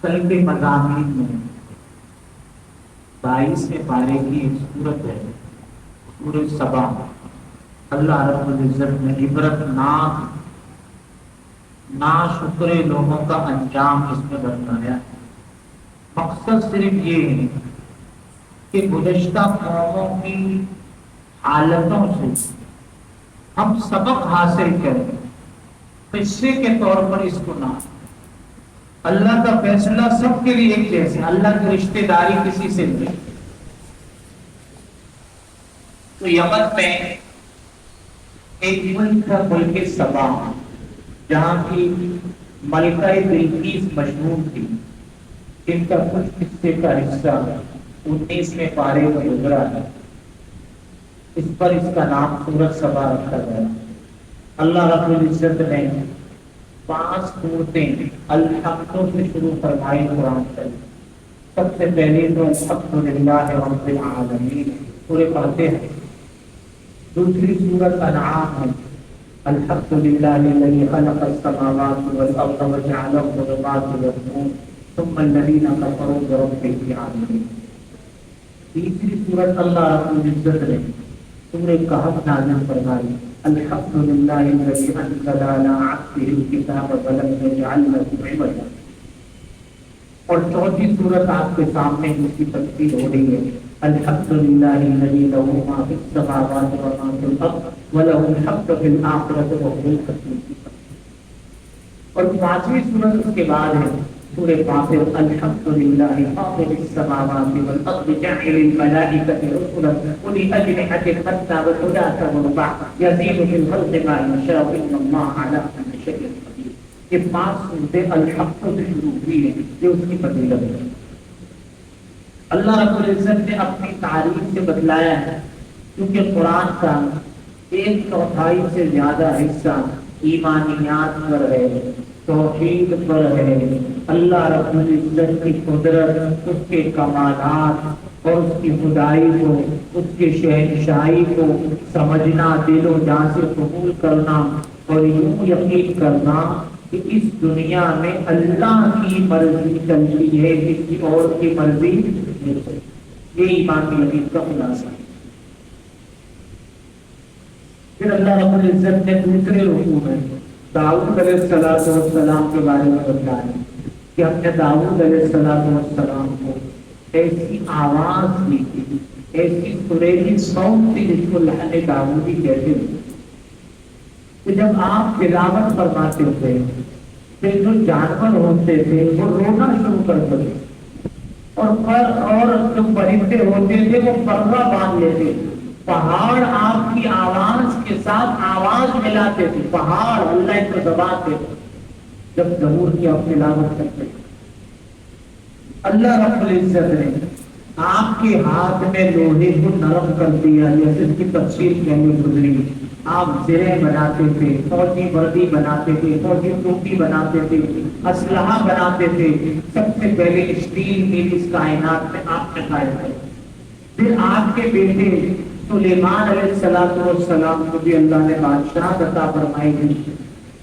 کل کے مضامین میں 22ویں پارے کی ایک صورت ہے، سورۃ سبا۔ اللہ رب العزت نے عبرت ناک ناشکر لوگوں کا انجام اس میں بتایا ہے۔ مقصد صرف یہ ہے کہ گزشتہ قوموں کی حالتوں سے ہم سبق حاصل کریں، قصے کے طور پر اس کو نہ۔ اللہ کا فیصلہ سب کے لیے ایک جیسے، اللہ کی رشتہ داری کسی سے نہیں۔ تو یمن میں ایک ملک تھا، ملک سبا، جہاں کی ملکہ بلقیس مشہور تھی، ان کا کچھ حصے کا حصہ 19ویں پارے میں گزرا ہے۔ اس پر اس کا نام سورۃ سبا رکھا گیا۔ اللہ رب العزت نے 5 سورتیں الحمد سے شروع فرمائی قرآن سے۔ سب سے پہلی تو الحمدللہ رب العالمین پورے پڑھتے ہیں۔ دوسری سورۃ انعام ہے، الحمدللہ الذی خلق السماوات والارض وجعل الظلمات والنور ثم الذین کفروا بربهم یعدلون۔ تیسری سورۃ اللہ رب العزت نے سورہ کہف نازل فرمائی، الحمدللہ الذی انزل علی عبده الکتاب ولم یجعل له عوجا۔ اور چوتھی سورت آپ کے سامنے اس کی تفصیل ہو رہی ہے، الحمدللہ الذی لہ ما فی السماوات وما فی الارض ولہ الحمد فی الآخرۃ وہو الحکیم۔ اور 5ویں سورت اس کے بعد ہے سورہ فاطر، الحمدللہ فاطر السماوات والارض جاعل الملائکۃ رسلا اولی اجنحۃ مثنی وثلاث ورباع یزید فی الخلق ما یشاء ان اللہ علی کل شیء قدیر۔ یہ 5 سورتیں الحمد سے شروع ہوئی ہیں، یہ اس کی فضیلت ہے۔ اللہ رب العزت نے اپنی تعریف سے بتلایا ہے، کیونکہ قرآن کا 1/4 سے زیادہ حصہ ایمانیات پر ہے، توحید پر ہے۔ اللہ رب العزت کی قدرت، اس کے کمالات اور اس کی خدائی کو، اس کے شہنشاہی کو سمجھنا، دل و جان سے قبول کرنا اور یوں یقین کرنا کہ اس دنیا میں اللہ کی مرضی چلتی ہے، کسی اور کی مرضی نہیں۔ یہ ایمان کی یقین کا خلاصہ ہے۔ پھر اللہ رب العزت نے دوسرے رکوع میں داؤد علیہ السلام کے بارے میں بتایا کہ ہم نے داؤد علیہ السلام کو ایسی آواز دی تھی، ایسی سریلی صوت تھی جس کو لحن داؤدی کہتے ہیں، کہ جب آپ تلاوت فرماتے تھے پھر جو جانور ہوتے تھے وہ رونا شروع کرتے تھے، اور جو پرندے ہوتے تھے وہ پروا باندھ لیتے تھے، پہاڑ آپ کی آواز کے ساتھ آواز ملاتے تھے، پہاڑ اللہ کو دباتے تھے جب ضرور کی آپ تلاوت کرتے تھے۔ اللہ رب العزت نے آپ کے ہاتھ میں لوہے کو نرم کر دیا، جیسے اس کی تفصیل پہلے گزری۔ آپ زرے بناتے تھے، فوجی وردی بناتے تھے، فوجی ٹوپی بناتے تھے، اسلحہ بناتے تھے۔ سب سے پہلے اسٹیل مل اس کائنات میں آپ نے قائم کیا۔ پھر آپ کے بیٹے سلیمان علیہ السلام کو بھی اللہ نے بادشاہ عطا فرمائی تھی۔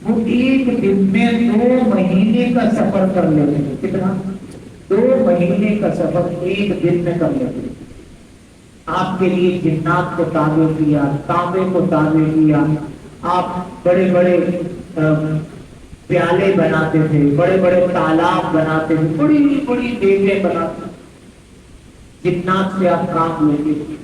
وہ ایک دن میں 2 مہینے کا سفر کر لیتے تھے۔ کتنا؟ 2 مہینے کا سفر ایک دن میں کر لیتے تھے۔ آپ کے لیے جنات کو تابع کیا، تانبے کو تابع کیا۔ آپ بڑے بڑے پیالے بناتے تھے، بڑے بڑے تالاب بناتے تھے، بڑی بڑی دیویں بناتے تھے، جنات سے آپ کام لیتے تھے۔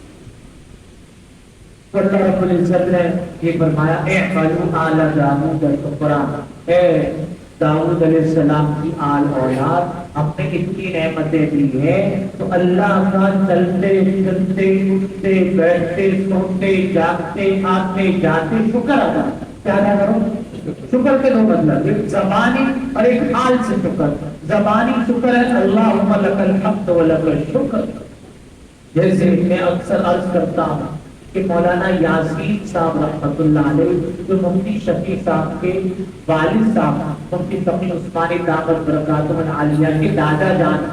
اللہ رب العزت نے یہ فرمایا، اعملوا آل داؤد شکرا، اے داؤد علیہ السلام کی آل اولاد، ہم نے اتنی نعمتیں دی ہیں تو اللہ کا چلتے پھرتے اٹھتے بیٹھتے سوتے جاگتے آتے جاتے شکر ادا کیا کرو۔ شکر کے 2 مطلب، ایک زبانی اور ایک حال سے شکر۔ زبانی شکر ہے اللہم لک الحمد ولک الشکر، جیسے میں اکثر عرض کرتا ہوں کہ مولانا یاسین صاحب رحمۃ اللہ علیہ جو مفتی شفیع صاحب کے والد صاحب مفتی تقی عثمانی دعوت برکاتہ العالیہ کے دادا جان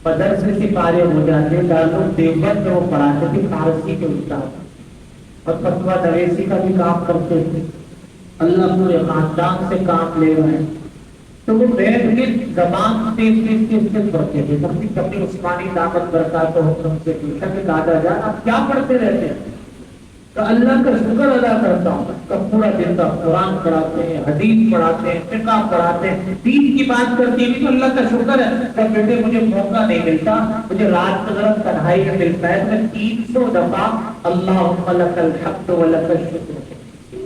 مدرسے سے فارغ ہو جاتے، دارالعلوم دیوبند میں وہ پڑھاتے تھے، فارسی کے استاد اور فتویٰ نویسی کا بھی کام کرتے تھے۔ اللہ پورے خاندان سے کام لے رہے ہیں۔ تو وہ بیٹھ کے زبان تیز پڑھتے تھے. کبھی کبھی عثمانی دعوت برکات تو ہم سے پوچھا کہ دادا جان آپ کیا پڑھتے رہتے ہیں؟ تو اللہ کا شکر ادا کرتا ہوں. کب پورا دن کا قرآن پڑھاتے ہیں، حدیث پڑھاتے ہیں، فقہ پڑھاتے ہیں، دین کی بات کرتے ہیں تو اللہ کا شکر ہے. تو بیٹے مجھے موقع نہیں ملتا، مجھے رات کو ذرا تنہائی میں ملتا ہے، میں 300 دفعہ اللہم لک الحمد ولک الشکر.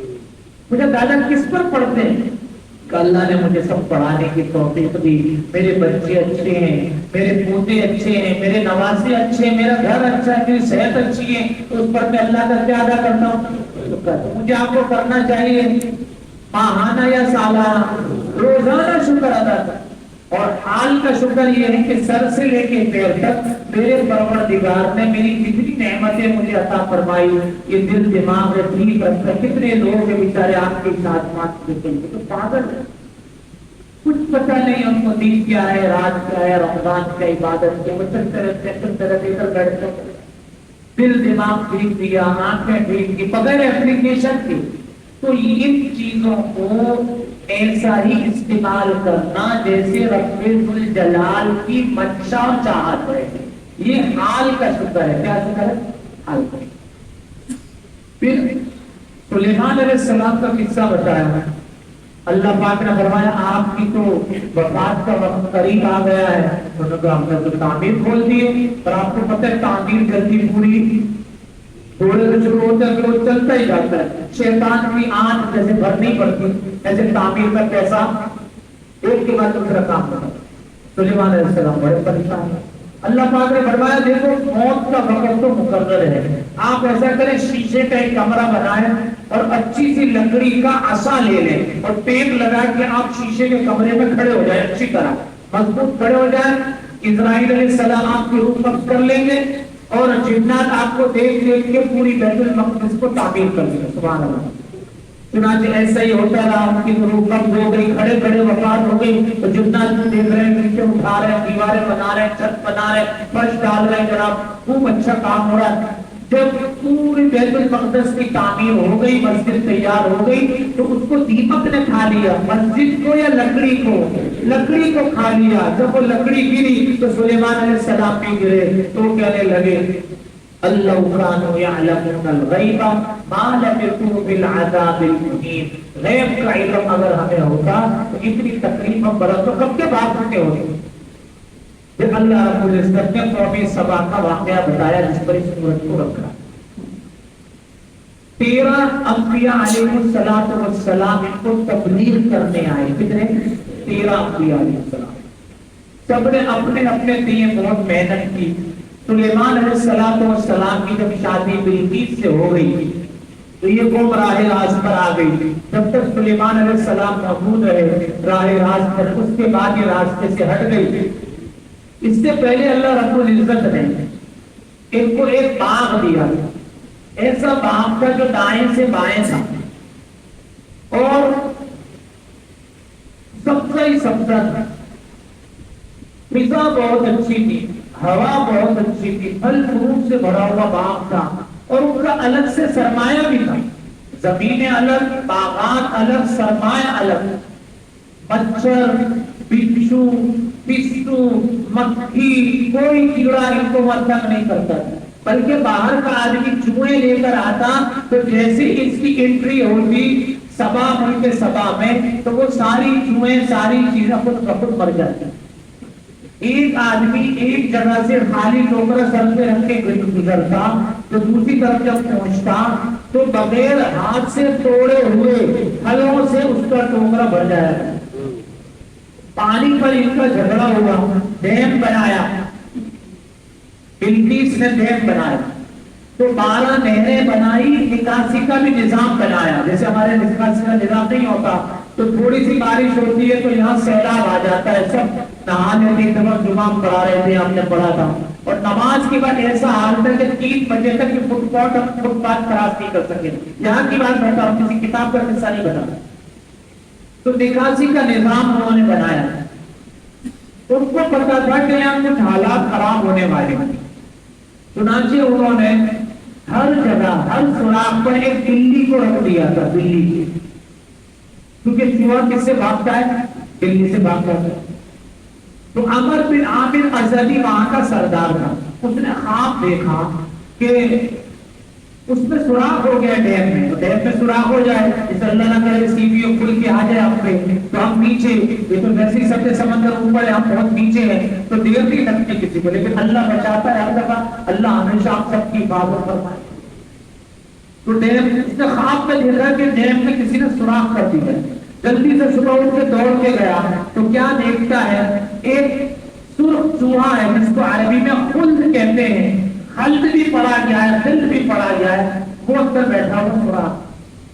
مجھے دادا کس پر پڑھتے ہیں کہ اللہ نے مجھے سب پڑھانے کی توفیق دی. میرے بچے اچھے ہیں، میرے پوتے اچھے ہیں، میرے نواسے اچھے ہیں، میرا گھر اچھا ہے، میری صحت اچھی ہے. تو اس پر میں اللہ کا کیا ادا کرتا ہوں؟ مجھے آپ کو کرنا چاہیے ماہانہ یا سالانہ روزانہ شکر ادا کرنا. اور حال کا شکر یہ ہے کہ سر سے لے کے پیر تک میرے پروردگار نے میری کتنی نعمتیں مجھے عطا فرمائی. یہ دل دماغ ٹھیک رکھتا ہے. کتنے لوگ ہیں بیچارے آپ کے ساتھ مات دیتے ہیں تو پاگل ہے، کچھ پتہ نہیں ان کو دین کیا ہے، رات کیا ہے، رمضان کیا عبادت کیا. وہ چلتے رہتے ادھر بیٹھتے، دل دماغ ٹھیک دیا، آنکھیں ٹھیک کی بغیر اپلیکیشن کی. تو ان چیزوں کو ایسا ہی استعمال کرنا جیسے رب ذوالجلال کی منشا چاہت ہے. یہ حال کا شکر ہے. کیا شکر ہے؟ حال کا. پھر سلیمان علیہ السلام کا قصہ بتایا ہے. اللہ پاک نے فرمایا آپ کی تو وفات کا وقت قریب آ گیا ہے. انہوں نے ہم نے تو تعمیر کھول دی اور آپ کو پتہ ہے تعمیر جلدی پوری تھوڑے سے شروع ہوتا ہے پھر وہ چلتا ہی جاتا ہے. شیطان کی آنکھ جیسے بھرنی پڑتی ایسے تعمیر میں پیسہ ایک کے بعد دوسرا کام کرتا. سلیمان علیہ السلام بڑے پریشان ہیں. اللہ پاک نے فرمایا دیکھو موت کا وقت تو مقرر ہے، آپ ایسا کریں شیشے کا ایک کمرہ بنائیں اور اچھی سی لکڑی کا عصا لے لیں اور ٹیپ لگا کے آپ شیشے کے کمرے میں کھڑے ہو جائیں، اچھی طرح مضبوط کھڑے ہو جائیں. اسرائیل علیہ السلام آپ کی روح قبض کر لیں گے اور جنات آپ کو دیکھ دیکھ کے پوری بیت المقدس کو تعمیر کر دیں گے. سبحان اللہ. چنانچہ ایسا ہی ہوتا رہا. ان کی روح قبض ہو گئی، کھڑے کھڑے وفات ہو گئی. تو جنات دیکھ رہے ہیں، نیچے اٹھا رہے ہیں، دیواریں بنا رہے ہیں، چھت بنا رہے ہیں، فرش ڈال رہے ہیں. جناب خوب اچھا کام ہو رہا ہے. جب پوری بیت المقدس کی تعمیر ہو گئی، مسجد تیار ہو گئی تو اس کو دیمک نے کھا لیا. مسجد کو یا لکڑی کو؟ لکڑی کو کھا لیا. جب وہ لکڑی گری تو سلیمان علیہ السلام بھی گرے. تو کہنے لگے اللہ کانوا یعلمون الغیب ما لبثوا بالعذاب المہین. غیب کا علم اگر ہمیں ہوتا تو اتنی تکلیف ہم برسوں کب کے بعد ہوتے ہوتے. پھر اللہ رب العزت نے قوم سبا کا واقعہ بتایا جس پر اس سورت کو رکھا. 13 انبیاء علیہ السلام ان کو تبلیغ کرنے آئے. کتنے؟ 13 انبیاء علیہ السلام. سب نے اپنے اپنے لیے بہت محنت کی. سلیمان علیہ السلام کی جب شادی بلقیس سے ہو گئی تو یہ قوم راہ راست پر آ گئی. جب تک سلیمان علیہ السلام موجود رہے راہ راست پر، اس کے بعد یہ راستے سے ہٹ گئی. اس سے پہلے اللہ رب العزت نے ان کو ایک باغ دیا، ایسا باغ تھا جو دائیں سے بائیں تھا اور سبزہ ہی سبزہ تھا. فضا بہت اچھی تھی، ہوا بہت اچھی تھی، پھل فروٹ سے بھرا ہوا باغ تھا اور ان کا الگ سے سرمایہ بھی تھا. زمینیں الگ، باغات الگ، سرمایہ الگ. مچھر، بچھو، پسو، مکھی، کوئی کیڑا ان کو تنگ نہیں کرتا تھا. بلکہ باہر کا آدمی چوہے لے کر آتا تو جیسے اس کی انٹری ہوتی سبا ملک سبا میں تو وہ ساری چوہے ساری چیزیں خود بخود مر جاتی. ایک آدمی ایک جگہ سے خالی ٹوکرا سر پہ رکھ کے گزرتا تو دوسری طرف جب پہنچتا تو بغیر ہاتھ سے توڑے ہوئے پھلوں سے اس کا ٹوکرا بھر جایا. پانی پر ان کا جھگڑا ہوا، ڈیم بنایا. بلقیس نے ڈیم بنایا تو 12 نہریں بنائی. نکاسی کا بھی نظام بنایا. جیسے ہمارے نکاسی کا نظام نہیں ہوتا تو تھوڑی سی بارش ہوتی ہے تو یہاں سیلاب آ جاتا ہے. سب نہانے کی طرف جمعہ پڑھا رہے تھے، ہم نے پڑھا تھا. اور نماز کے بعد ایسا حال تھا کہ 3 بجے تک فٹ پاتھ کراس نہیں کر سکے. یہاں کی بات بتا ہوں، کسی کتاب کا قصہ نہیں بتا. تو نکاسی کا نظام انہوں نے بنایا. ان کو پتا تھا کہ یہاں کچھ حالات خراب ہونے والے ہیں. چنانچہ انہوں نے ہر جگہ ہر سوراخ پر ایک بلی کو رکھ دیا تھا. بلی، کیونکہ چوہا کس سے بھاگتا ہے؟ دلی سے بھاگ کر تو عمر بن عامر ازدی وہاں کا سردار تھا. اس نے خواب دیکھا کہ اس میں سوراخ ہو گیا ڈیم میں. تو ڈیم میں سوراخ ہو جائے, جس اللہ نہ کرے سی پی او کھل کے آ جائے آپ پہ, تو ہم نیچے, یہ تو ویسے ہی سب سمندر اوپر ہے, ہم بہت نیچے ہیں, تو دیر نہیں لگتی کسی کو, لیکن اللہ بچاتا ہے ہر دفعہ. اللہ ہمیشہ آپ سب کی حفاظت فرمائے. تو ڈیم, اس نے خواب میں دیکھا کہ ڈیم میں کسی نے سوراخ کر دی ہے. جلدی سے صبح اٹھ کے دوڑ کے گیا, تو کیا دیکھتا ہے, ایک سرخ چوہا ہے جس کو عربی میں خلد کہتے ہیں, خلد بھی پڑھا گیا ہے, خلد بھی پڑھا گیا ہے, وہ اندر بیٹھا ہوا سوراخ.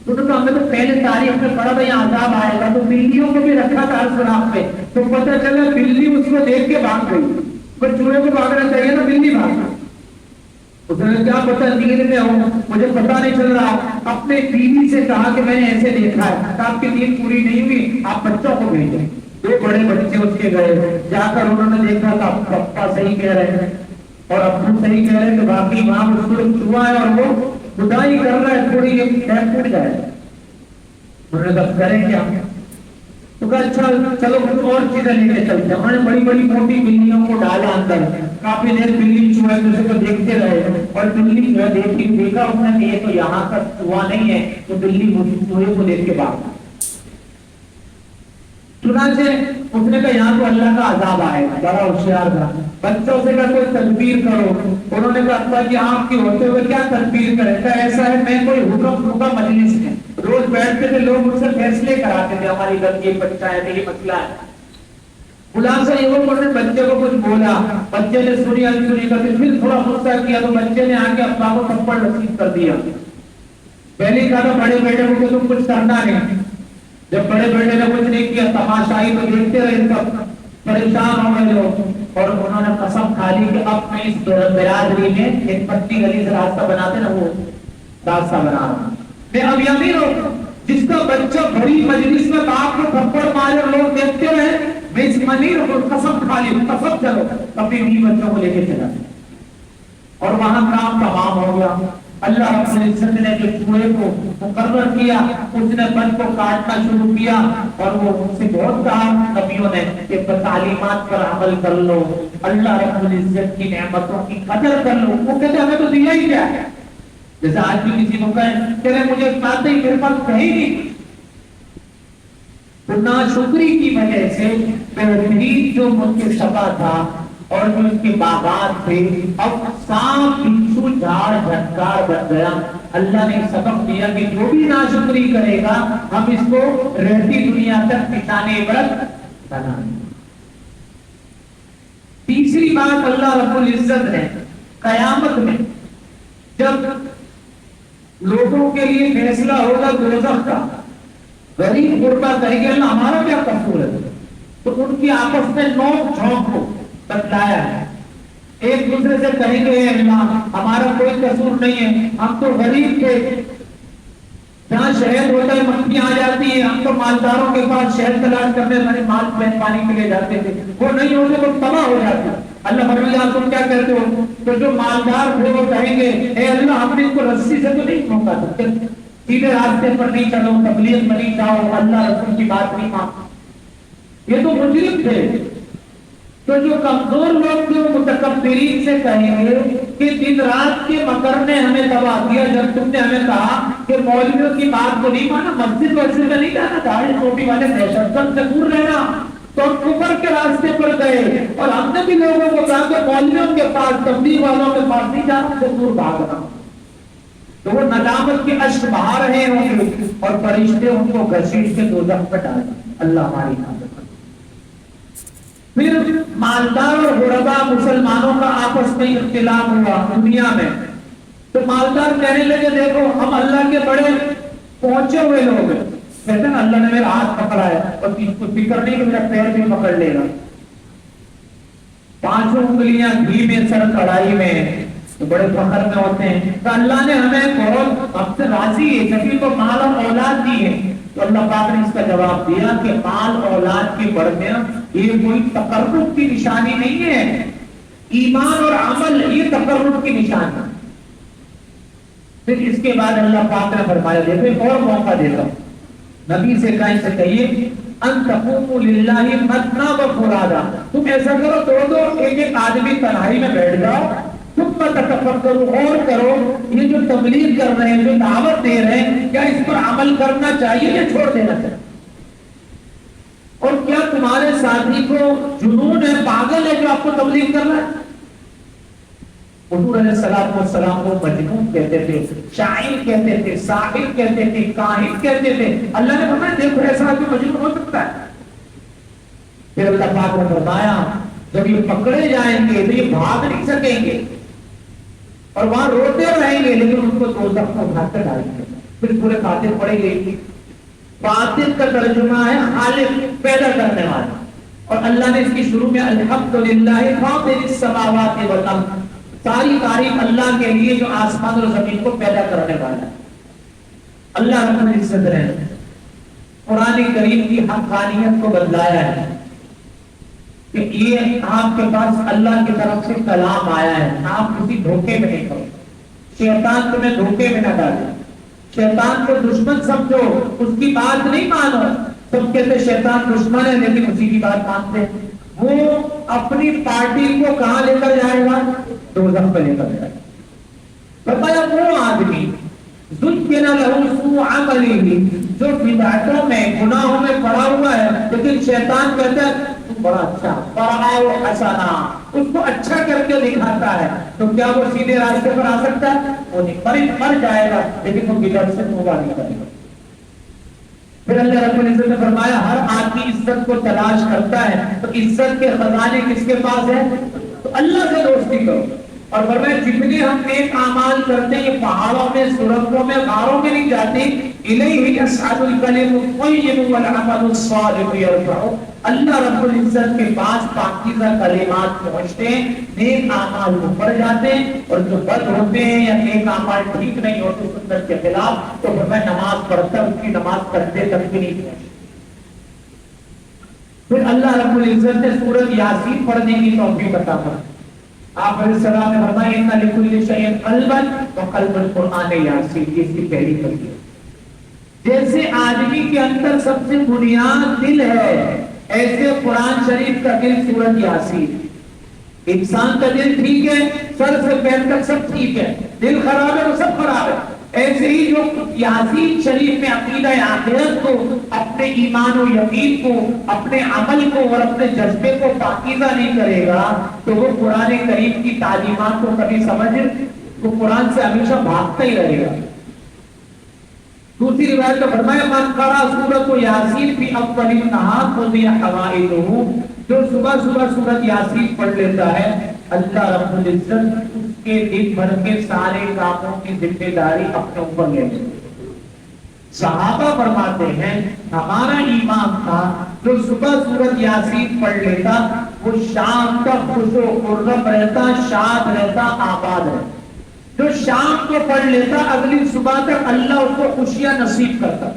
تو ہمیں تو پہلے تاریخ میں پڑھا تھا یہاں عذاب آئے گا, تو بلیوں کو بھی رکھا تھا ہر سوراخ پہ. تو پتہ چلا بلی اس کو دیکھ کے بھاگ گئی. پر چوہے کو بھاگنا چاہیے نا, بلی بھاگ گئی. اس نے کیا پتا نیند میں ہوں, مجھے پتا نہیں چل رہا. اپنے بیوی سے کہا کہ میں نے ایسے دیکھا ہے, آپ کی نیند پوری نہیں ہوئی, آپ بچوں کو بھیجیں. دو بڑے بچے اس کے گئے, جا کر انہوں نے دیکھا تھا پپا صحیح کہہ رہے ہیں اور ابو صحیح کہہ رہے ہیں کہ باقی وہاں اس چوہا ہے اور وہ خدائی کر رہا ہے, تھوڑی یہ ٹائم ٹوٹ جائے. انہوں نے کہا کریں کیا؟ تو کہا اچھا چلو کچھ اور چیزیں لے کے چلتے ہیں. انہوں نے بڑی بڑی موٹی بلیوں کو ڈالا اندر. کافی دیر بلی چوہے دوسرے کو دیکھتے رہے, اور بلی جو ہے دیکھا اس نے کہ یہ تو یہاں کا چوہا نہیں ہے, تو بلی چوہے کو دیکھ کے بھاگ. چنانچہ اس نے کہا یہاں تو اللہ کا عذاب آئے گا. بڑا ہوشیار تھا. بچوں سے کہا کوئی تدبیر کرو. انہوں نے کہا ابا جی آپ کی ہوتے ہوئے کیا تدبیر کرے؟ کہا ایسا ہے, میں کوئی حکم مجلس میں روز بیٹھتے تھے, لوگ مجھ سے فیصلے کراتے تھے, ہماری گھر یہ پنچایت ہے, یہ مسئلہ ہے. خلاصہ یہ وہ, انہوں نے بچے کو کچھ بولا, بچے نے سنی انسنی کرتے, پھر تھوڑا غصہ کیا تو بچے نے آ کے ابا کو تھپڑ نصیب کر دیا. پہلے کہا تھا بڑے بیٹے کو کہ تم کچھ کرنا نہیں. جب بڑے بیٹے نے کچھ نہیں کیا, تماشائی تو دیکھتے رہے, سب پریشان ہو گئے لوگ. اور انہوں نے قسم کھا لی کہ اب میں اس برادری میں ایک پٹی گلی سے راستہ بناتے نا, وہ راستہ بنا رہا ہوں میں. اب یقین ہو جس کا بچہ بڑی مجلس میں باپ کو تھپڑ مارے اور لوگ دیکھتے رہے, میں اس میں نہیں رہوں, قسم کھا لی, قسم چلو اپنی بیوی بچوں کو لے کے چلا. اور وہاں کام تمام ہو گیا. اللہ رب العزت نے جو چوہے کو مقرر کیا, اس نے بن کو کاٹنا شروع کیا, اور وہ ان سے بہت کہا نبیوں نے کہ تعلیمات پر عمل کر لو, اللہ رب العزت کی نعمتوں کی قدر کر لو. وہ کہتے ہمیں تو دیا ہی کیا ہے. جیسے آج بھی کسی کو کہیں کہ مجھے بات نہیں, میرے پاس کہیں نہیں. تو ناشکری کی وجہ سے بہترین جو ملک شفا تھا اور جو اس کے باغات تھے, اب سانپ بچھو جھاڑ جھنکار بن گیا. اللہ نے سبق دیا کہ جو بھی ناشکری کرے گا ہم اس کو رہتی دنیا تک نشان عبرت بنائیں. تیسری بات, اللہ رب العزت نے قیامت میں جب لوگوں کے لیے فیصلہ ہوگا دوزخ کا, غریب غربا کہیں گے اللہ ہمارا کیا قصور ہے, تو ان کی آپس میں نوک جھونک کو بتلایا ہے. ایک دوسرے سے کہیں گے اللہ ہمارا کوئی قصور نہیں ہے, ہم تو غریب تھے, جہاں شہد ہوتا ہے مکھیاں آ جاتی ہیں, ہم تو مالداروں کے پاس شہد تلاش کرنے والے مال پانی کے لیے جاتے تھے, وہ نہیں ہوتے تو تباہ ہو جاتے. اللہ فرمایا تم کیا کہتے ہو؟ تو جو مالدار تھے وہ کہیں گے اے اللہ ہم نے اس کو رسی سے تو نہیں ٹھوکا تھا, سیدھے راستے پر نہیں چلو, تبلیغ میں نہیں جاؤ, اللہ رسول کی بات نہیں مانو, یہ تو مجرم تھے. تو جو کمزور لوگ تھے وہ متکبرین سے کہیں گے کہ دن رات کے مکر نے ہمیں تباہ کیا, جب تم نے ہمیں کہا کہ مولویوں کی بات کو نہیں مانا, مسجد وسجد میں نہیں جانا, داڑھی ٹوپی والے دہشت گرد سے دور رہنا, تو ہم کفر کے راستے پر گئے. اور ہم نے بھی لوگوں کو کہا کہ مولویوں کے پاس, تبلیغ والوں کے پاس نہیں جانا, سے دور بھاگنا. تو وہ ندامت کے اشک بہا رہے ہوں گے اور فرشتے ان کو گھسیٹ کے دوزخ میں ڈالیں. اللہ ہماری حفاظت. پھر مالدار اور غربا مسلمانوں کا آپس میں اختلاف ہوا دنیا میں, تو مالدار کہنے لگے دیکھو ہم اللہ کے بڑے پہنچے ہوئے لوگ ہیں, کہتے ہیں اللہ نے میرا ہاتھ پکڑا ہے اور کسی کو فکر نہیں کہ میرا پیر بھی پکڑ لے گا. 5 انگلیاں گھی میں, سر کڑھائی میں, تو بڑے فخر میں ہوتے ہیں. تو اللہ نے ہمیں بہت ہم سے راضی ہے, سبھی کو مال اور اولاد دی ہے. تو اللہ پاک نے اس کا جواب دیا کہ مال اولاد کے بڑھنے یہ کوئی تقرب کی نشانی نہیں ہے, ایمان اور عمل یہ تقرب کی نشانی ہے. پھر اس کے بعد اللہ پاک نے فرمایا دیکھو اور موقع دیتا ہوں, نبی سے کہیں سے کہیے ان تقوموا للہ مثنی و فرادا، تم ایسا کرو دو دو ایک ایک آدمی تنہائی میں بیٹھ جاؤ، تم تتفکروا غور کرو یہ جو تبلیغ کر رہے ہیں جو دعوت دے رہے ہیں کیا اس پر عمل کرنا چاہیے یا چھوڑ دینا چاہیے، اور کیا تمہارے ساتھی کو جنون ہے پاگل ہے جو آپ کو تبلیغ کر رہا ہے۔ حضور علیہ الصلوۃ والسلام کو مجنون کہتے تھے، شاعر کہتے تھے، ساحر کہتے تھے، کاہن کہتے تھے۔ اللہ نے فرمایا دیکھو ایسا آدمی مجنون ہو سکتا ہے۔ پھر اللہ پاک نے فرمایا جب یہ پکڑے جائیں گے تو یہ بھاگ نہیں سکیں گے اور وہاں روتے رہیں گے، لیکن ان کو دوزخ میں ڈال کر ڈالیں گے۔ پھر سورہ فاتر پڑھے گی۔ فاتر کا ترجمہ ہے خالق، پیدا کرنے والا، اور اللہ نے اس کی شروع میں الحمدللہ فاطر السماوات والارض، ساری تعریف اللہ کے لیے جو آسمان اور زمین کو پیدا کرنے والا ہے۔ اللہ رب العزت نے قرآن کریم کی حقانیت کو بدلایا ہے کہ یہ آپ کے پاس اللہ کی طرف سے کلام آیا ہے، آپ کسی دھوکے میں نہیں کرو، شیطان تمہیں دھوکے میں نہ ڈالے، شیطان کو دشمن سمجھو، اس کی بات نہیں مانو۔ سب کہتے شیطان دشمن ہے لیکن اسی کی بات مانتے ہیں۔ وہ اپنی پارٹی کو کہاں لے کر جائے گا؟ دوزخ پہ لے کر جائے گا۔ فرمایا وہ آدمی ذُكِّرَ لَهُ سُوءُ عَمَلِهِ، جو بدعتوں میں گناہوں میں پڑا ہوا ہے، لیکن شیطان کہتا ہے تم بڑا اچھا، فَرَآهُ حَسَنًا، اس کو اچھا کر کے دکھاتا ہے، تو کیا وہ سیدھے راستے پر آ سکتا ہے؟ وہ نہیں، مر جائے گا لیکن وہ بدعت سے توبہ نہیں کرے گا۔ پھر اللہ رب العزت نے فرمایا ہر آدمی عزت کو تلاش کرتا ہے، تو عزت کے خزانے کس کے پاس ہے؟ تو اللہ سے دوستی کرو۔ اور فرمایا جتنے ہم نیک اعمال کرتے ہیں یہ پہاڑوں میں، سرنگوں میں، غاروں میں نہیں جاتی، الیہ یصعد الکلم الطیب والعمل الصالح یرفعہ، اللہ رب العزت کے پاس پاکیزہ کلمات پہنچتے ہیں، نیک اعمال اوپر جاتے ہیں، اور جو بد ہوتے ہیں یا نیک اعمال ٹھیک نہیں ہوتے سنت کے خلاف، تو فرمایا نماز پڑھتا اس کی نماز پڑھتے تک بھی نہیں پہنچتی۔ پھر اللہ رب العزت نے سورۃ یاسین پڑھنے کی توفیق عطا فرمائی۔ آپ علیہ السلام نے فرمایا ان لکل شیء قلبا وقلب القرآن یاسین، یہ اس کی پہلی تفسیر۔ جیسے آدمی کے اندر سب سے بنیاد دل ہے، ایسے قرآن شریف کا دل سورۃ یاسین۔ انسان کا دل ٹھیک ہے، سر سے پیر تک سب ٹھیک ہے، دل خراب ہے تو سب خراب ہے۔ ایسے ہی جو یاسین شریف میں عقیدہ آخرت کو، اپنے ایمان و یقین کو، اپنے عمل کو اور اپنے جذبے کو پاکیزہ نہیں کرے گا تو وہ قرآن کریم کی تعلیمات کو کبھی سمجھ، وہ قرآن سے ہمیشہ بھاگتا ہی رہے گا۔ دوسری روایت میں فرمایا من قرأ سورۃ یاسین فی اول النہار قضی حوائجہ، جو صبح صبح سورۃ یاسین پڑھ لیتا ہے اللہ رب العزت اس کے دن بھر کے سارے کاموں کی ذمہ داری اپنے اوپر لے لیتے ہیں۔ صحابہ فرماتے ہیں ہمارا ایمان تھا جو صبح سورۃ یاسین پڑھ لیتا وہ شام تک خوش و خرم رہتا، شاد رہتا، آباد رہتا۔ جو شام کو پڑھ لیتا اگلی صبح تک اللہ اس کو خوشیاں نصیب کرتا۔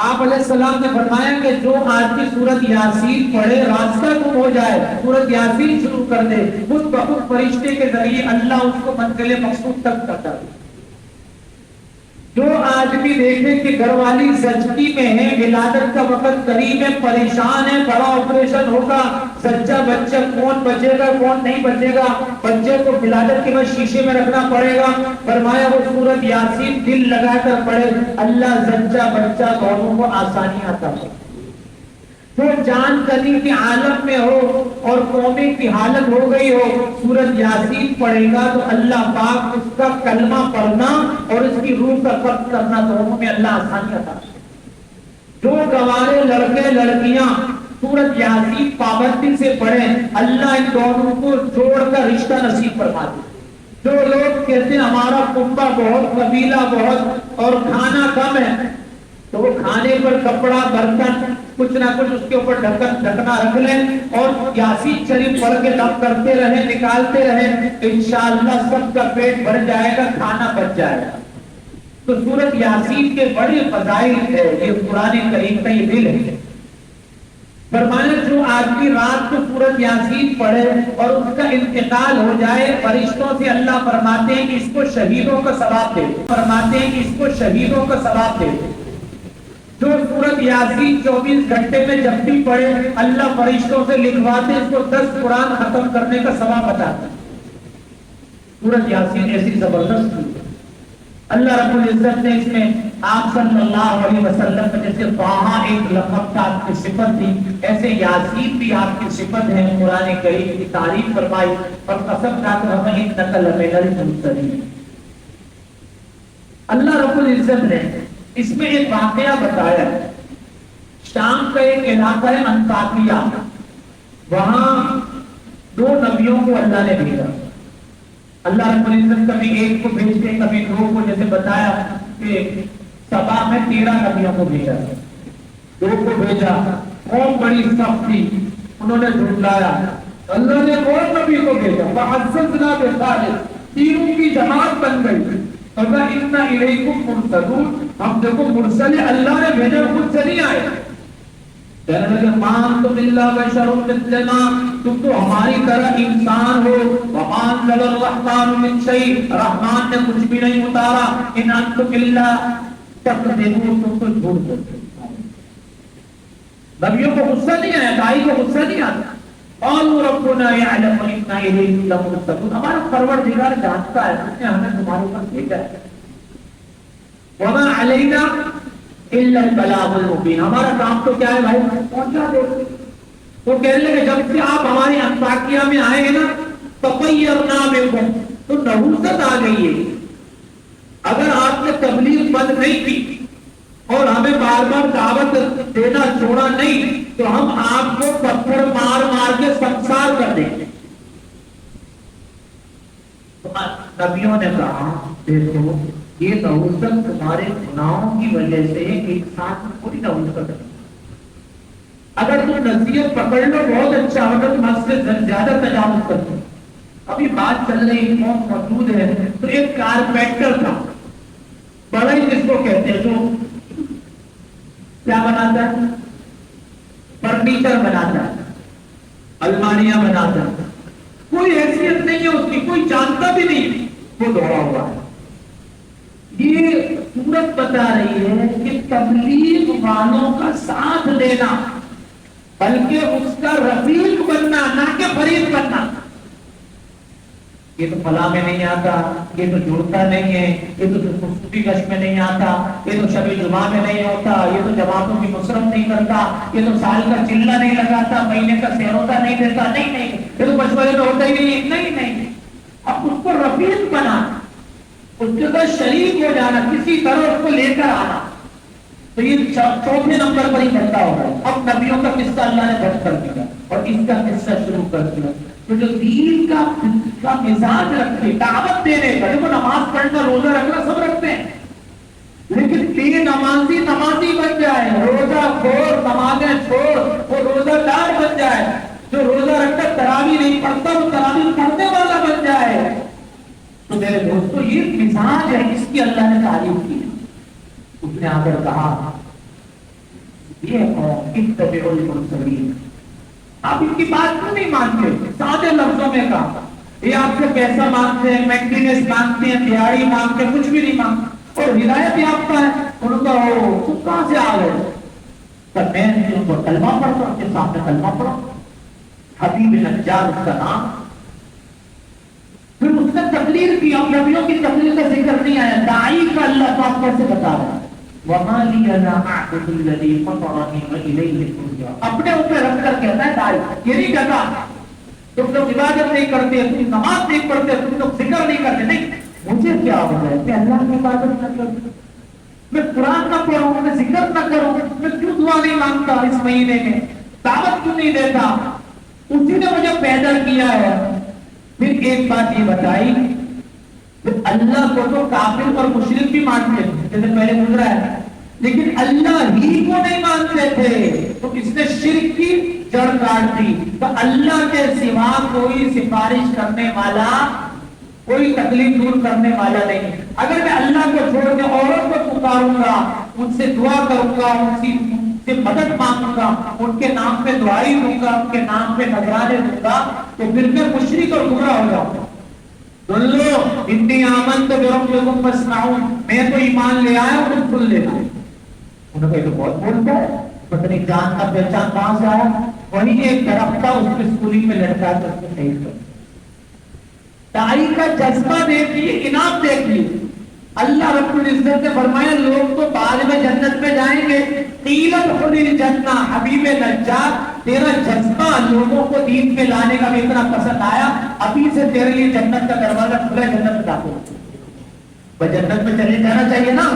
آپ علیہ السلام نے فرمایا کہ جو آدمی سورۃ یاسین پڑھے راستہ گم ہو جائے، سورۃ یاسین شروع کر دے، خود بخود فرشتے کے ذریعے اللہ اس کو منزل مقصود تک کرتا ہے۔ جو آدمی دیکھے کہ گھر والی زچگی میں ہے، ولادت کا وقت قریب ہے، پریشان ہے، بڑا آپریشن ہوگا، سچا بچہ کون بچے گا کون نہیں بچے گا، بچے کو ولادت کے بعد شیشے میں رکھنا پڑے گا، فرمایا وہ سورۃ یاسین دل لگا کر پڑھے، اللہ سچا بچہ دونوں کو آسانی عطا کرے۔ جو جان کنی کے عالم میں ہو اور قومی کی حالت ہو گئی ہو، سورۃ یاسین پڑھے گا تو اللہ پاک اس کا کلمہ پڑھنا اور اس کی روح کا فرق کرنا دونوں میں اللہ آسانی عطا کرے۔ جو گوارے لڑکے لڑکیاں سورۃ یاسین پابندی سے پڑھیں اللہ ان دونوں کو جوڑ کر رشتہ نصیب فرما دے۔ جو لوگ کہتے ہیں ہمارا کنبہ بہت، قبیلہ بہت اور کھانا کم ہے، تو وہ کھانے پر کپڑا برتن کچھ نہ کچھ اس کے اوپر ڈھکنا رکھ لیں اور یاسین شریف پڑھ کے دم کرتے رہیں، نکالتے رہیں، انشاءاللہ سب کا پیٹ بھر جائے گا، کھانا بچ جائے گا۔ تو سورۃ یاسین کے بڑے فضائل ہے، یہ قرآن کریم کا یہ دل ہے۔ فرمایا جو آدمی رات کو سورۃ یاسین پڑھے اور اس کا انتقال ہو جائے، فرشتوں سے اللہ فرماتے ہیں کہ اس کو شہیدوں کا ثواب دے، فرماتے ہیں کہ اس کو شہیدوں کا ثواب دے۔ جو سورت یاسین 24 گھنٹے میں جب بھی پڑھے اللہ فرشتوں سے لکھواتے اس کو 10 قرآن ختم کرنے کا ثواب بتاتا. سورت یاسین ایسی زبردست ہے. اللہ رب العزت نے اس میں آپ صلی اللہ علیہ وسلم میں جیسے طٰہٰ ایک لقب تھا آپ کی صفت تھی، ایسے یاسین بھی آپ کی صفت ہے. قرآن کریم کی تعریف فرمائی اور قسم کھا کر ہمیں انک لمن المرسلین. اللہ رب العزت نے اس میں ایک واقعہ بتایا. شام کا ایک علاقہ ہے انطاکیہ، وہاں 2 نبیوں کو اللہ نے بھیجا. اللہ رب العزت کبھی ایک کو بھیجتے کبھی 2 کو، جیسے بتایا کہ سبا میں 13 نبیوں کو بھیجا، 2 کو بھیجا. قوم بڑی سخت تھی، انہوں نے جھٹلایا. اللہ نے اور نبی کو بھیجا، فَعَزَّزْنَا بِالثَّالِثِ، 3 کی جماعت بن گئی. فَإِنَّ إِلَيْكُمْ مُرْسَلُونَ، ہم دیکھو مرسل اللہ نے بھیجا، خود سے نہیں آئے. کہنے لگے مَا أَنْتُمْ إِلَّا بَشَرٌ مِثْلُنَا، تم تو ہماری طرح انسان ہو. وَمَا أَنزَلَ الرَّحْمَنُ مِنْ شَيْءٍ، رحمان نے کچھ بھی نہیں اتارا. إِنْ أَنْتُمْ إِلَّا تَكْذِبُونَ، تم تو جھوٹ بولتے ہو. نبیوں کو غصہ نہیں آیا، دائی کو غصہ نہیں آتا. قَالُوا رَبُّنَا يَعْلَمُ إِنَّا إِلَيْهِ لَمُرْسَلُونَ، ہمارا پروردگار جانتا ہے، اس نے ہمیں تمہارے اوپر بھیجا ہے. وَمَا عَلَيْنَا إِلَّا الْبَلَاغُ الْمُبِينُ، ہمارا کام تو کیا ہے بھائی، پہنچا دو. تو کہنے لگے جب سے آپ ہماری انطاکیہ میں آئے ہیں نا تَطَيَّرْنَا بِكُمْ، تو نحوست آ گئی ہے. اگر آپ نے تبلیغ بند نہیں کی اور ہمیں بار بار دعوت دینا چھوڑا نہیں تو ہم آپ کو پتھر مار مار کے سنسار کر دیں گے. نبیوں نے کہا دیکھو یہ نحوست تمہارے گناہوں کی وجہ سے ایک ساتھ پوری نحوست ہے. اگر تم نصیحت پکڑ لو بہت اچھا ہوگا، تم حد سے زیادہ تجاوز کرتے. ابھی بات چل رہی قوم موجود ہے تو ایک کارپینٹر تھا، بڑا ہی جس کو کہتے ہیں جو کیا بناتا ہے، فرنیچر بناتا ہے، الماریاں بناتا ہے. کوئی حیثیت نہیں ہے اس کی، کوئی جانتا بھی نہیں، وہ دوڑا ہوا ہے. یہ سورت بتا رہی ہے کہ تبلیغ والوں کا ساتھ دینا بلکہ اس کا رفیق بننا، نہ کہ فریق بننا. یہ تو فلاں میں نہیں آتا، یہ تو جڑتا نہیں ہے، یہ تو خصوصی گشت میں نہیں آتا، یہ تو شب جمعہ میں نہیں ہوتا، یہ تو جماعتوں کی نصرت نہیں کرتا، یہ تو سال کا چلہ نہیں لگاتا، مہینے کا سیروزہ نہیں دیتا. نہیں، یہ تو مشورے میں ہوتا ہی نہیں. اب اس کو رفیق بنا، اس کے ساتھ شریک ہو جانا، کسی طرح اس کو لے کر آنا. تو یہ 4تھے نمبر پر ہی بنتا ہوگا. اب نبیوں کا قصہ اللہ نے بند کر دیا اور اس کا قصہ شروع کر دیا. تو جو دین کا مزاج رکھے، دعوت دینے کا، دیکھو نماز پڑھنا روزہ رکھنا سب رکھتے ہیں، لیکن بے نمازی بن جائے، روزہ خور نمازیں چھوڑ وہ روزہ دار بن جائے، جو روزہ رکھتا تراویح نہیں پڑھتا وہ تراویح پڑھنے والا بن جائے. تو میرے دوستو یہ مزاج ہے، اس کی اللہ نے تعریف کی. اس نے آ کر کہا یہ قوم اتبعوا المرسلین، آپ ان کی بات کیوں نہیں مانتے؟ سادے لفظوں میں کہا یہ آپ سے پیسہ مانگتے ہیں، مینٹیننس مانگتے ہیں، دیہڑی مانگتے ہیں، کچھ بھی نہیں مانگتے اور ہدایت یافتہ ہے. ان کا تم کہاں سے آ گئے؟ تو میں ان کو کلمہ پڑھتا ہوں، ان کے سامنے کلمہ پڑھا، حبیب نجار اس کا نام. پھر اس نے تقریر کی. اب نبیوں کی تقریر کا ذکر نہیں آیا، داعی کا اللہ پاک کیسے بتا رہا ہے وَمَا لِيَ لَا أَعْبُدُ الَّذِي فَطَرَنِي وَإِلَيْهِ تُرْجَعُونَ. اپنے اوپر رکھ کر کہتا ہے داعی یہ نہیں کہتا تم لوگ عبادت نہیں کرتے، تم نماز نہیں پڑھتے، تم لوگ ذکر نہیں کرتے. نہیں، مجھے کیا ہو جائے کہ اللہ کی عبادت نہ کروں، میں قرآن نہ پڑھوں، میں ذکر نہ کروں، میں کیوں دعا نہیں مانگتا اس مہینے میں، دعوت کیوں نہیں دیتا؟ اسی نے مجھے پیدا کیا ہے. پھر ایک بات یہ بتائی، اللہ کو تو کافر اور مشرک بھی مانتے ہیں جیسے پہلے گزرا ہے، لیکن اللہ ہی کو نہیں مانتے تھے. تو اس نے شرک کی جڑ کاٹ دی. تو اللہ کے سوا کوئی سفارش کرنے والا، کوئی تکلیف دور کرنے والا نہیں. اگر میں اللہ کو چھوڑ کے اوروں کو پکاروں گا، ان سے دعا کروں گا، ان سے مدد مانگوں گا، ان کے نام پہ دعائی دوں گا، ان کے نام پہ نذرانے دوں گا، تو پھر میں مشرک اور گمراہ ہو جاؤں گا. سن لو انی آمنت بربکم فاسمعون، میں تو ایمان لے آیا ہوں، تم سن لینا. انہوں نے کہا تو بہت بولتا ہے، پتہ نہیں جان کا پہچان کہاں سے آیا. وہی ایک درخت تھا، اس کو اسکولنگ میں لٹکا کر اس کو شہید کر. تاریخ کا جذبہ دیکھیے، انعام دیکھیے. اللہ رب العزت نے فرمایا لوگ تو بعد میں جنت میں جائیں گے. قیلت خود الجنہ، حبیب نجار تیرا جذبہ لوگوں کو دین میں لانے کا بھی اتنا پسند آیا، ابھی سے تیرے لیے جنت کا دروازہ کھلا، جنت میں داخل ہو. جنت میں چلے جانا چاہیے نا.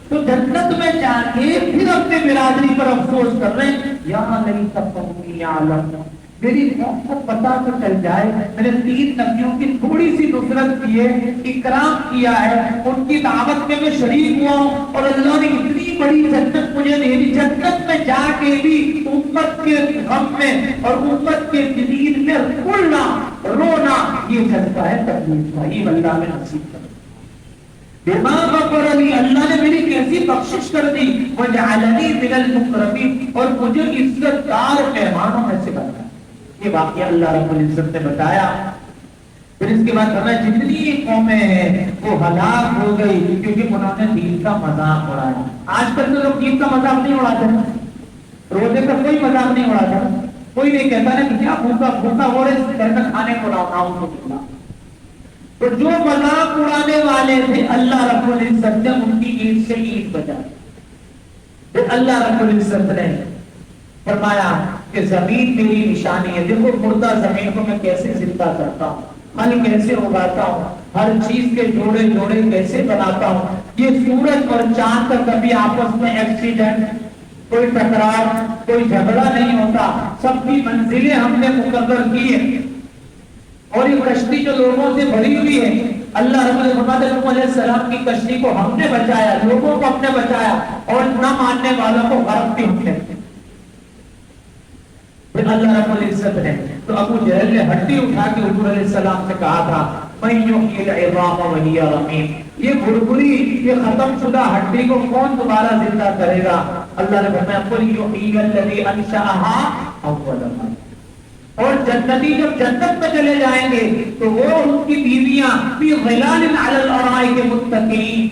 تو جنت میں جا کے پھر اپنے برادری پر افسوس کر رہے ہیں، یہاں نہیں سب عالم میری موت کو پتا تو چل جائے، میں نے 3 نبیوں کی تھوڑی سی نصرت کی ہے، اکرام کیا ہے، ان کی دعوت میں شریک ہوا ہوں، اور اللہ نے اتنی بڑی جنت مجھے دے دی. جنت میں جا کے بھی امت کے غم میں اور امت کے دین میں رلنا رونا، یہ جذبہ ہے تکلیف کا. یہ اللہ میں نصیب کر دماغ پر علی، اللہ نے میری کیسی بخشش کر دی. وجعلنی من المکرمین، اور مجھے عزت دار مہمانوں میں سے بنایا. یہ واقعہ اللہ رب العزت نے بتایا. پھر اس کے بعد ہمیں جتنی قومیں ہیں وہ ہلاک ہو گئی کیونکہ انہوں نے دین کا مذاق اڑایا. آج کل تو لوگ دین کا مذاق نہیں اڑاتے، روزے کا کوئی مذاق نہیں اڑاتا. کوئی نہیں کہتا نا کہ کیا بھوکا بھوکا ہو رہے گھر میں کھانے کو لاؤ ان کو. تو جو مذاق اڑانے والے تھے اللہ رب العزت نے ان کی عید سے عید بچا. پھر اللہ رب العزت نے فرمایا کہ زمین میری نشانی ہے. دیکھو مردہ زمین کو میں کیسے زندہ کرتا ہوں، پھل کیسے اگاتا ہوں، ہر چیز کے جوڑے جوڑے کیسے بناتا ہوں. یہ سورج اور چاند کا کبھی آپس میں ایکسیڈنٹ، کوئی ٹکراؤ، کوئی جھگڑا نہیں ہوتا. سب کی منزلیں ہم نے مقرر کی ہے. اور یہ کشتی جو لوگوں سے بھری ہوئی ہے، اللہ رب العزت علیہ السلام کی کشتی کو ہم نے بچایا، لوگوں کو ہم نے بچایا، اور نہ ماننے والوں کو غرق بھی ہم نے. پھر اللہ رب العزت نے تو ابو جہل نے ہڈی اٹھا کے حضور علیہ السلام سے کہا تھا من یحیی العظام وہی رمیم، یہ بھربھری یہ ختم شدہ ہڈی کو کون دوبارہ زندہ کرے گا؟ اللہ نے فرمایا قل یحیی الذی انشأها اول مرہ. اور جنتی جب جنت میں چلے جائیں گے تو وہ ان کی بیویاں فی ظلال علی الارائک متکئین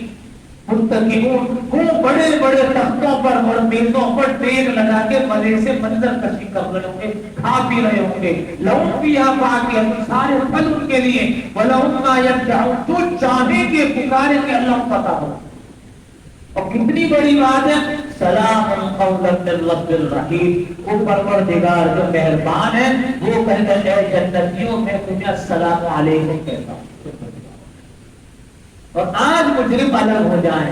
متکئون، وہ بڑے بڑے تختوں پر اور میزوں پر ٹیک لگا کے مزے سے منظر کشی کر رہے ہوں گے، کھا پی رہے ہوں گے. لہم فیہا فاکہہ، سارے پھل ان کے لیے، ولہم ما یدعون، جو چاہیں گے پکاریں گے اللہ کو پتہ ہو. اور کتنی بڑی بات ہے، سلام قولا من رب الرحیم، وہ پروردگار جو مہربان ہے وہ کہتا ہے اے جنتیوں میں تمہیں السلام علیکم کہتا ہوں. اور آج مجرم الگ ہو جائیں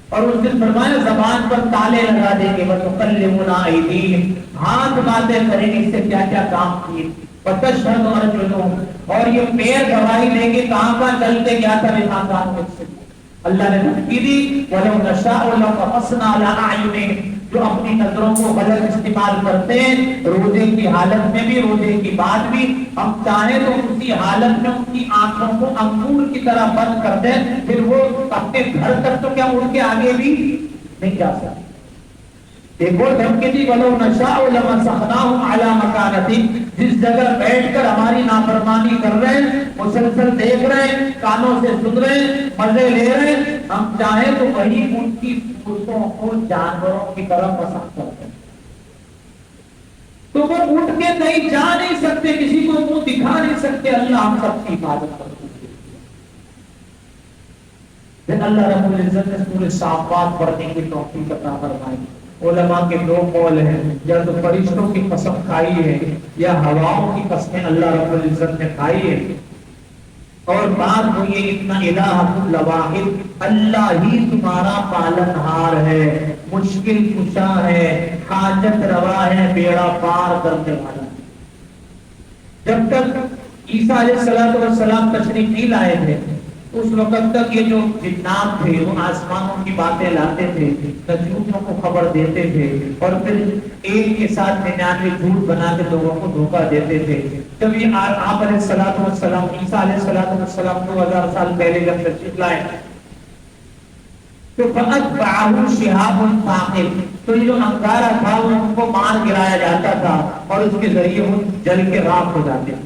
اور اس دن فرمایا زبان پر تالے لگا دیں گے، وَتُكَلِّمُنَا أَيْدِيهِمْ، ہاتھ باتیں کریں گے اس سے کیا کیا کام کیے، وَتَشْهَدُ أَرْجُلُهُمْ، اور یہ پیر گواہی دیں گے کہاں کہاں چلتے گیا تھا خاندان میں سے. اللہ نے دھمکی دی وَلَوْ نَشَاءُ لَطَمَسْنَا عَلَىٰ أَعْيُنِهِمْ، جو اپنی نظروں کو غلط استعمال کرتے ہیں روزے کی حالت میں بھی روزے کی بعد بھی، ہم چاہیں تو اسی حالت میں ان کی آنکھوں کو انگور کی طرح بند کر دیں، پھر وہ اپنے گھر تک تو کیا اڑ کے آگے بھی نہیں جا سکتے. ایک اور دھمکی دی وَلَوْ نَشَاءُ لَمَسَخْنَاهُمْ عَلَىٰ مَكَانَتِهِمْ، جس جگہ بیٹھ کر ہماری نافرمانی کر رہے ہیں، مسلسل دیکھ رہے ہیں، کانوں سے سن رہے ہیں، مزے لے رہے ہیں، ہم چاہیں تو وہی ان کی صورتوں کو جانوروں کی طرح پسند کرتے ہیں. تو وہ اٹھ کے کہیں جا نہیں سکتے، کسی کو منہ دکھا نہیں سکتے. اللہ ہم سب کی حفاظت کرتے ہیں. پھر اللہ رب العزت نے سورہ صافات پڑھنے کی توفیق عطا فرمائی. علماء کے 2 قول ہیں، یا تو فرشتوں کی قسم کھائی ہے یا ہواؤں کی قسمیں اللہ رب العزت نے کھائی ہے. اور بات وہ یہ اتنا الہ الواحد، اللہ ہی تمہارا پالنہار ہے، مشکل کشا ہے، حاجت روا ہے، بیڑا پار کرنے والا. جب تک عیسیٰ علیہ السلام تشریف نہیں لائے تھے اس وقت تک یہ جو جنات تھے وہ آسمانوں کی باتیں لاتے تھے، نجومیوں کو خبر دیتے تھے، اور پھر ایک کے ساتھ 99 جھوٹ بنا کے لوگوں کو دھوکہ دیتے تھے. جب یہ آپ علیہ السلام عیسیٰ علیہ السلام 2000 سال پہلے جب تشریف لائے تو فَأَتْبَعَهُ شِهَابٌ ثَاقِبٌ، تو یہ جو انگارہ تھا وہ ان کو مار گرایا جاتا تھا اور اس کے ذریعے وہ جل کے راکھ ہو جاتے.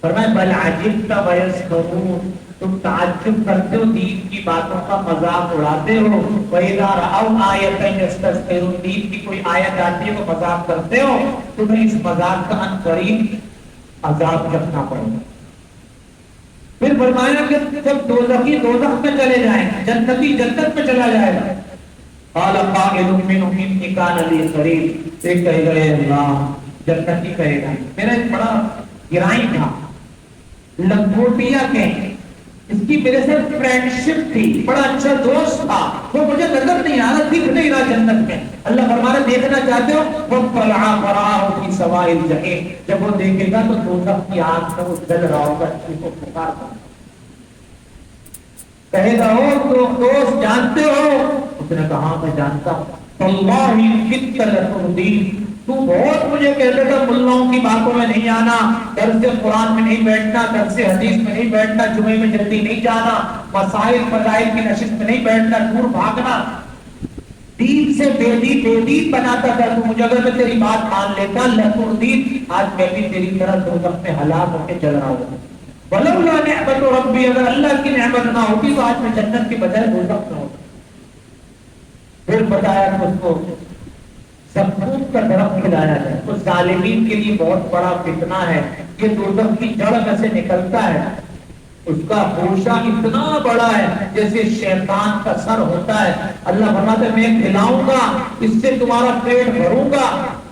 فرمایا بل عجبت ویسخرون، تم تعجب کرتے ہو، دین کی باتوں کا مذاق اڑاتے ہو. وَإِذَا رَأَوْا آیَةً يَسْتَسْخِرُونَ، دین کی کوئی آیت آتی ہے وہ مذاق کرتے ہو، تمہیں اس مذاق کا عنقریب عذاب چکھنا پڑے گا. پھر فرمایا کہ جب دوزخی دوزخ میں چلے جائیں، جنتی جنت میں چلا جائے گا. قال قائل منهم إني كان لي قريب، ایک کہے گا اے اللہ، جنتی کہے گا میرا ایک بڑا گرائی تھا، لنگوٹیا کہیں، اس کی میرے سے فرینڈشپ تھی، بڑا اچھا دوست تھا، وہ مجھے نظر نہیں آ رہا، دکھ نہیں رہا جنت میں. اللہ فرمانا دیکھنا چاہتے ہو، فَاطَّلَعَ فَرَآهُ فِي سَوَاءِ الْجَحِيمِ، جب وہ دیکھے گا تو دوزخ کی آگ سے وہ جل رہا ہوگا، اس کو پکار رہا. کہے گا ہو تو دوست جانتے ہو؟ اس نے کہا میں جانتا ہوں. اللہ کت لتردین، تو بہت مجھے کہتے تھا ملاؤں کی باتوں میں نہیں آنا، درس قرآن میں نہیں بیٹھنا، درس حدیث میں نہیں بیٹھنا، جمعے میں جلدی نہیں جانا، مسائل فضائل کی نشست میں نہیں بیٹھنا، دور بھاگنا، دین سے بے دین بناتا تھا. تو مجھے اگر میں تیری بات مان لیتا لتردین، آج میں بھی تیری طرح دوزخ میں ہلاک ہو کے جل رہا ہوں. ولولا نعمت ربی، اگر اللہ کی نعمت نہ ہوتی تو آج میں جنت کی بجائے دوزخ میں ہوتا. پھر بتایا کہ اس کو زقوم کا درخت کھلایا ہے، اس ظالمین کے لیے بہت بڑا فتنہ ہے. یہ دوزخ کی جڑ میں سے نکلتا ہے، اس کا خوشہ اتنا بڑا ہے جیسے شیطان کا سر ہوتا ہے. اللہ فرماتا ہے میں کھلاؤں گا، اس سے تمہارا پیٹ بھروں گا،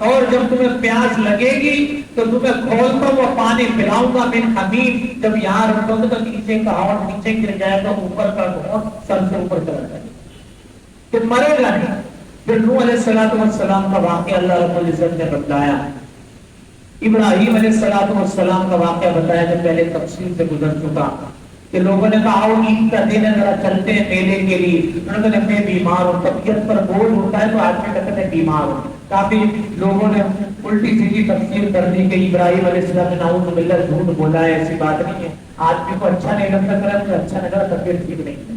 اور جب تمہیں پیاس لگے گی تو تمہیں کھولتا ہوا پانی پلاؤں گا من حمیم. جب یہاں رکھو گے تو نیچے کا ہونٹ نیچے گر جائے گا، اوپر کا ہونٹ سر سے اوپر چلا جائے گا، پھر مرے گا نہیں. پھر نوح علیہ السلام کا واقعہ اللہ رب العزت نے بتایا، ابراہیم علیہ السلام کا واقعہ بتایا جو پہلے تفصیل سے گزر چکا کہ لوگوں نے کہا عید کا دن ہے ذرا چلتے ہیں میلے کے لیے. انہوں نے کہا میں بیمار ہوں، طبیعت پر بوجھ ہوتا ہے تو آدمی کہتے ہیں بیمار ہوں. کافی لوگوں نے الٹی سیدھی تفسیر کر دی کہ ابراہیم علیہ السلام نے نعوذ باللہ جھوٹ بولا ہے، ایسی بات نہیں ہے. آدمی کو اچھا نہیں لگتا کرا تو اچھا نہیں لگا، طبیعت ٹھیک نہیں ہے.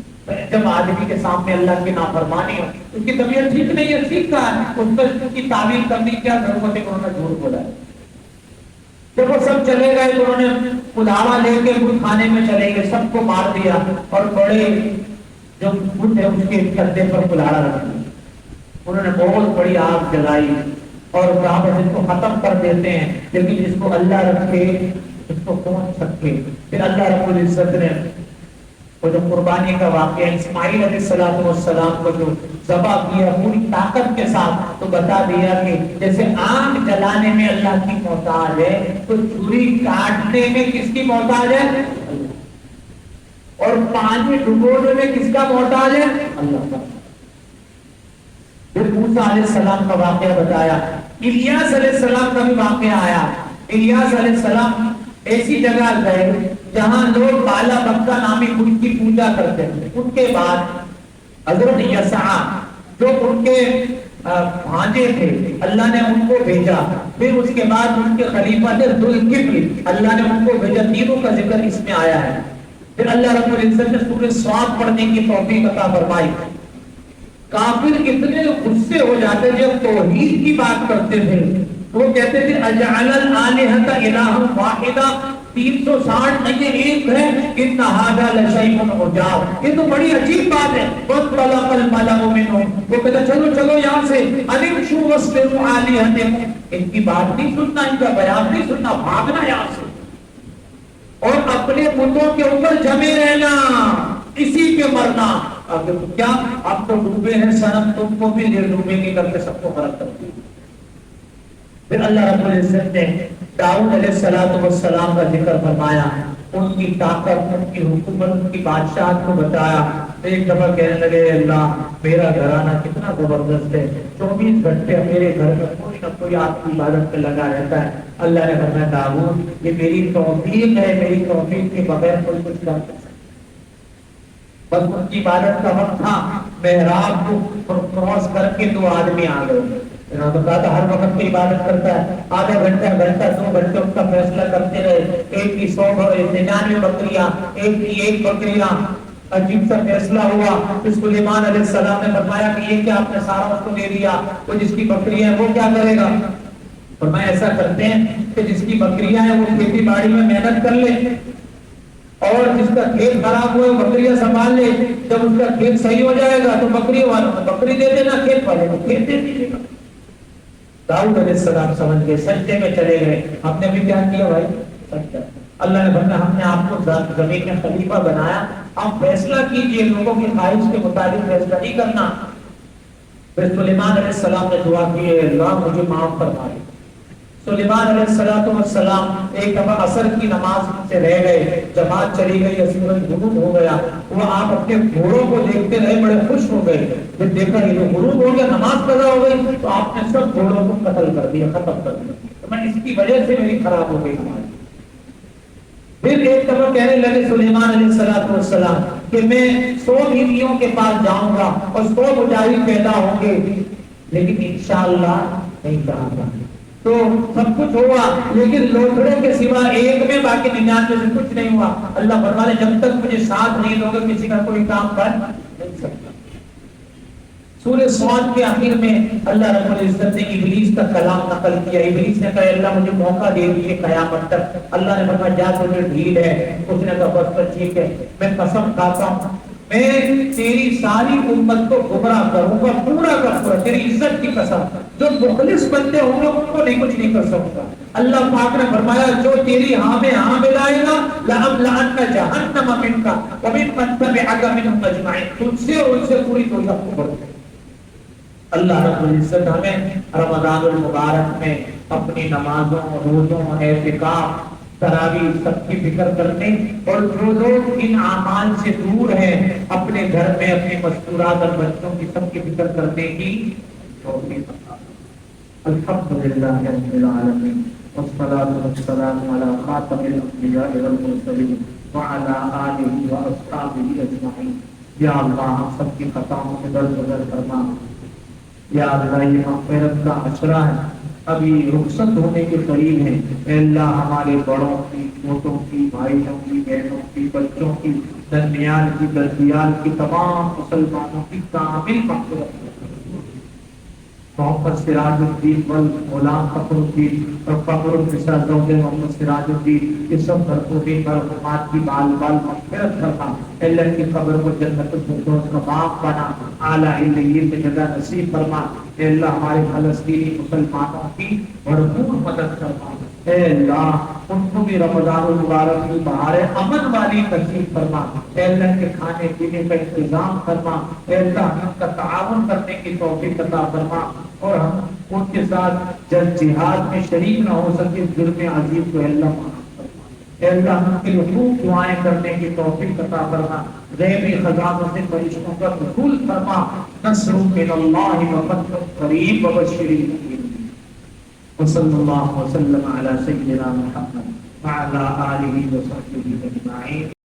جب آدمی کے سامنے اللہ کی نافرمانی ہو، اس کی طبیعت ٹھیک نہیں ہے، ٹھیک کہا ہے، اس پر کی تعویل کرنے کی کیا ضرورت ہے کہ انہوں نے جھوٹ بولا ہے. جب وہ سب چلے گئے تو انہوں نے کلاڑا لے کے بدھ خانے میں چلے گئے، سب کو مار دیا اور بڑے جو بدھ ہے اس کے کندھے پر کلاڑا رکھ دیا. انہوں نے بہت بڑی آگ جلائی اور کہا بس اس کو ختم کر دیتے ہیں، لیکن جس کو اللہ رکھے اس کو کون سکے. پھر اللہ رب العزت نے وہ جو قربانی کا واقعہ اسماعیل علیہ السلام کو جو ذبح کیا پوری طاقت کے ساتھ، تو بتا دیا کہ جیسے آگ جلانے میں اللہ کی محتاج ہے تو چھری کاٹنے میں کس کی محتاج ہے؟ اور پانی ڈبونے میں کس کا محتاج ہے؟ اللہ کا. پھر موسیٰ علیہ السلام کا واقعہ بتایا، الیاس علیہ السلام کا بھی واقعہ آیا. الیاس علیہ السلام ایسی جگہ گئے جہاں لوگ بالا بکا نامی بت کی پوجا کرتے تھے. ان کے بعد حضرت یسع جو ان کے بھانجے تھے اللہ نے ان کو بھیجا. پھر اس کے بعد ان کے خلیفہ تھے ذوالکفل، اللہ نے ان کو بھیجا. تینوں کا ذکر اس میں آیا ہے. پھر اللہ رب العزت نے سورہ صاد پڑھنے کی توفیق عطا فرمائی. کافر اتنے غصے ہو جاتے جب توحید کی بات کرتے تھے، وہ کہتے تھے اجعل الالہۃ الہا واحدا، 360 نہیں ایک ہے، ان ھذا لشیء عجاب، یہ تو بڑی عجیب بات ہے. وانطلق الملأ منهم، وہ کہتے چلو چلو یہاں سے، ان امشوا واصبروا آلہتکم، ان کی بات نہیں سننا، ان کا بیان نہیں سننا، بھاگنا یہاں سے اور اپنے بتوں کے اوپر جمے رہنا، اسی پہ مرنا. اب کیا آپ تو ڈوبے ہیں صنم، تم کو بھی ڈوبیں گے کر کے سب کو غرق کر دیا. پھر اللہ رب العزت نے داؤد علیہ السلام کا ذکر فرمایا، ان کی طاقت، ان کی حکومت، ان کی بادشاہت کو بتایا. ایک دفعہ کہنے لگے اللہ میرا گھرانہ کتنا زبردست ہے، 24 گھنٹے میرے گھر میں کوئی نہ کوئی آپ کی عبادت پہ لگا رہتا ہے. اللہ نے فرمایا داؤد یہ میری توفیق ہے، میری توفیق کے بغیر کوئی کچھ کر نہیں سکتا. بس ان کی عبادت کا وقت تھا، محراب کو کراس کر کے 2 آدمی آ گئے. انہوں نے کہا تھا ہر وقت کی عبادت کرتا ہے، آدھا گھنٹہ 2 گھنٹے اس کا فیصلہ کرتے رہے. ایک کی 199 بکریاں، ایک کی 1 بکریاں. عجیب سا فیصلہ ہوا. پھر سلیمان علیہ السلام نے فرمایا کہ یہ کیا آپ نے سارا اس کو دے دیا، وہ جس کی بکریاں ہیں وہ کیا کرے گا؟ فرمایا ایسا کرتے ہیں کہ جس کی بکریاں ہیں وہ کھیتی باڑی میں محنت کر لے اور جس کا کھیت خراب ہوا بکریاں سنبھال لے، جب اس کا کھیت صحیح ہو جائے گا تو بکری والوں کو بکری دے دینا، کھیت والے کو کھیت دے دیجیے گا۔ داؤد علیہ السلام سمجھ گئے، سجدے میں چلے گئے۔ ہم نے بھی کیا کیا بھائی؟ سجدہ۔ اللہ نے فرمایا ہم نے آپ کو زمین میں خلیفہ بنایا، آپ فیصلہ کیجئے، لوگوں کی خواہش کے مطابق فیصلہ نہیں کرنا۔ پھر سلیمان علیہ السلام نے دعا کی، اللہ مجھے معاف فرما دے۔ سلیمان علیہ السلام ایک دفعہ عصر کی نماز سے رہ گئے، جماعت چلی گئی، سورج غروب ہو گیا، وہ آپ اپنے گھوڑوں کو دیکھتے رہے، بڑے خوش ہو گئے۔ پھر دیکھا یہ غروب ہو گیا، نماز قضا ہو گئی، تو آپ نے سب گھوڑوں کو قتل کر دیا، ختم کر دیا، تو میں اس کی وجہ سے میری خراب ہو گئی نماز۔ پھر ایک دفعہ کہنے لگے سلیمان علیہ السلام کہ میں 100 بیویوں کے پاس جاؤں گا اور 100 مجاہد پیدا ہوں گے، لیکن انشاءاللہ نہیں کہا تھا۔ تو سب کچھ ہوا، لیکن لوتھڑے کے سوا ایک میں، باقی 99 سے کچھ نہیں ہوا۔ اللہ فرمانے جب تک مجھے ساتھ نہیں دو گے کسی کا کوئی کام کر نہیں سکتا۔ سورہ صاد کے آخر میں اللہ رب العزت نے ابلیس کا کلام نقل کیا۔ ابلیس نے کہا اللہ مجھے موقع دے دیجیے قیامت تک۔ اللہ نے فرمایا جا تجھے ڈھیل ہے۔ اس نے کہا بس ٹھیک ہے، میں قسم کھاتا ہوں میں تیری ساری امت کو گمراہ کروں گا پورا کا پورا، تیری عزت کی قسم۔ جو مخلص بندے ہوں گے ان کو نہیں کچھ نہیں کر سکتا۔ اللہ پاک نے فرمایا جو تیری ہاں میں ہاں ملائے گا لَأَمْلَأَنَّ جَهَنَّمَ مِنْكَ وَمِمَّنْ تَبِعَكَ مِنْهُمْ أَجْمَعِينَ، تجھ سے اور ان سے پوری دوزخ کو بھر دے۔ اللہ رب العزت ہمیں رمضان المبارک میں اپنی نمازوں، روزوں، اعتکاف، تراویح سب کی فکر کرنے، اور جو لوگ ان اعمال سے دور ہیں اپنے گھر میں اپنی مستورات اور بچوں کی سب کی فکر کرنے کی توفیق عطا فرمائے۔ الحمدللہ رب العالمین والصلاة والسلام علی خاتم الانبیاء والمرسلین وعلی آلہ واصحابہ اجمعین۔ یا اللہ ہم سب کی خطاؤں سے درگزر فرما۔ یا اللہ یہ مغفرت کا عشرہ ہے، ابھی رخصت ہونے کے قریب ہے، اے اللہ ہمارے بڑوں کی، چھوٹوں کی، بھائیوں کی، بہنوں کی، بچوں کی، دنیال کی، دردیال کی، تمام مسلمانوں کی کامل مغفرت۔ محمد سراج الدین غلام فخر الدین اور فخر النساء زوج محمد سراج الدین یہ سب مرحومین مرحومات کی بال بال مغفرت فرما۔ اللہ کی قبر کو جنت الفردوس کا باغ بنا، اعلیٰ علیین میں جگہ نصیب فرما۔ اے اللہ ہمارے فلسطینی مسلمانوں کی بھرپور مدد فرما۔ اے اللہ ان کو بھی رمضان المبارک کی بہار امن والی نصیب فرما۔ اے اللہ کے کھانے پینے کا انتظام فرما۔ اے اللہ ان کا تعاون کرنے کی توفیق عطا فرما، اور ہم ان کے ساتھ جہاد میں شریک نہ ہو سکے جرم عظیم کو اللہ معاف فرما۔ اے اللہ ان کے لیے خوب دعائیں کرنے کی توفیق عطا فرما۔ غیبی خزانوں سے فرشتوں کا دخول فرما۔ نصر من اللہ وفتح قریب وبشر المؤمنین۔ وصلی اللہ وسلم علی سیدنا محمد وعلی آلہ وصحبہ اجمعین۔